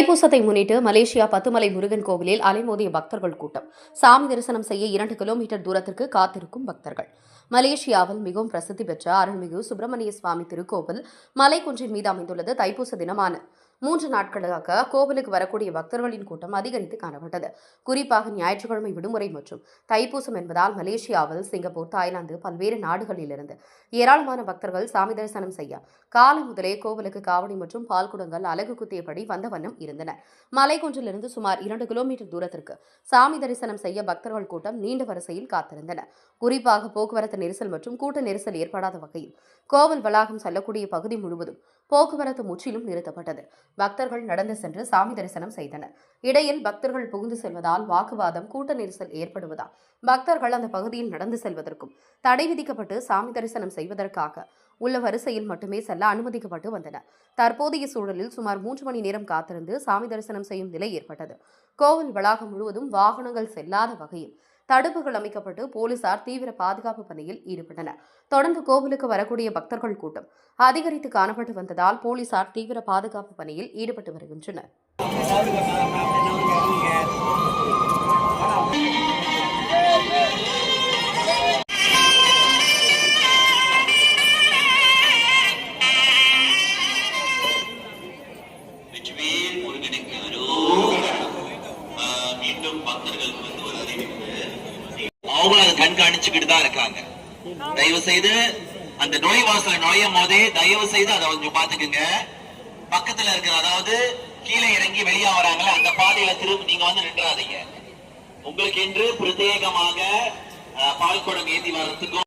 தைப்பூசத்தை முன்னிட்டு மலேசியா பத்துமலை முருகன் கோவிலில் அலைமோதிய பக்தர்கள் கூட்டம். சாமி தரிசனம் செய்ய 2 கிலோமீட்டர் தூரத்திற்கு காத்திருக்கும் பக்தர்கள். மலேசியாவில் மிகவும் பிரசித்தி பெற்ற அருள்மிகு சுப்பிரமணிய சுவாமி திருக்கோவில் மலைக்குன்றின் மீது அமைந்துள்ளது. தைப்பூச தினமான 3 நாட்களாக கோவிலுக்கு வரக்கூடிய பக்தர்களின் கூட்டம் அதிகரித்து காணப்பட்டது. குறிப்பாக ஞாயிற்றுக்கிழமை விடுமுறை மற்றும் தைப்பூசம் என்பதால் மலேசியாவில், சிங்கப்பூர், தாய்லாந்து, பல்வேறு நாடுகளிலிருந்து ஏராளமான பக்தர்கள் சாமி தரிசனம் செய்ய காலம் முதலே கோவிலுக்கு காவடி மற்றும் பால்குடங்கள் அலகு குத்தியபடி வந்த வண்ணம் இருந்தனர். மலைக்குன்றிலிருந்து சுமார் 2 கிலோமீட்டர் தூரத்திற்கு சாமி தரிசனம் செய்ய பக்தர்கள் கூட்டம் நீண்ட வரிசையில் காத்திருந்தனர். குறிப்பாக போக்குவரத்து நெரிசல் மற்றும் கூட்ட நெரிசல் ஏற்படாத வகையில் கோவில் வளாகம் செல்லக்கூடிய பகுதி முழுவதும் போக்குவரத்து முற்றிலும் நிறுத்தப்பட்டது. பக்தர்கள் நடந்து சென்று சாமி தரிசனம் செய்தனர். இடையில் பக்தர்கள் புகுந்து செல்வதால் வாக்குவாதம், கூட்ட நெரிசல் ஏற்படுவதால் பக்தர்கள் அந்த பகுதியில் நடந்து செல்வதற்கும் தடை விதிக்கப்பட்டு சாமி தரிசனம் செய்வதற்காக உள்ள வரிசையில் மட்டுமே செல்ல அனுமதிக்கப்பட்டு வந்தனர். தற்போதைய சூழலில் சுமார் 3 மணி நேரம் காத்திருந்து சாமி தரிசனம் செய்யும் நிலை ஏற்பட்டது. கோவில் வளாகம் முழுவதும் வாகனங்கள் செல்லாத வகையில் தடுப்புகள் அமைக்கப்பட்டு போலீசார் தீவிர பாதுகாப்பு பணியில் ஈடுபட்டனர். தொடர்ந்து கோவிலுக்கு வரக்கூடிய பக்தர்கள் கூட்டம் அதிகரித்து காணப்பட்டு வந்ததால் போலீசார் தீவிர பாதுகாப்பு பணியில் ஈடுபட்டு வருகின்றனர். அவங்களும் அதை கண்காணிச்சுக்கிட்டு தான் இருக்காங்க. தயவு செய்து அந்த நுழைவாசல நுழையும் போதே தயவு செய்து அதை கொஞ்சம் பாத்துக்குங்க. பக்கத்துல இருக்கிற, அதாவது கீழே இறங்கி வெளியா வராங்களே அந்த பாதையில திரும்ப நீங்க வந்து நின்றாதீங்க. உங்களுக்கு என்று பிரத்யேகமாக பால்குடம் ஏந்தி வர்றதுக்கும்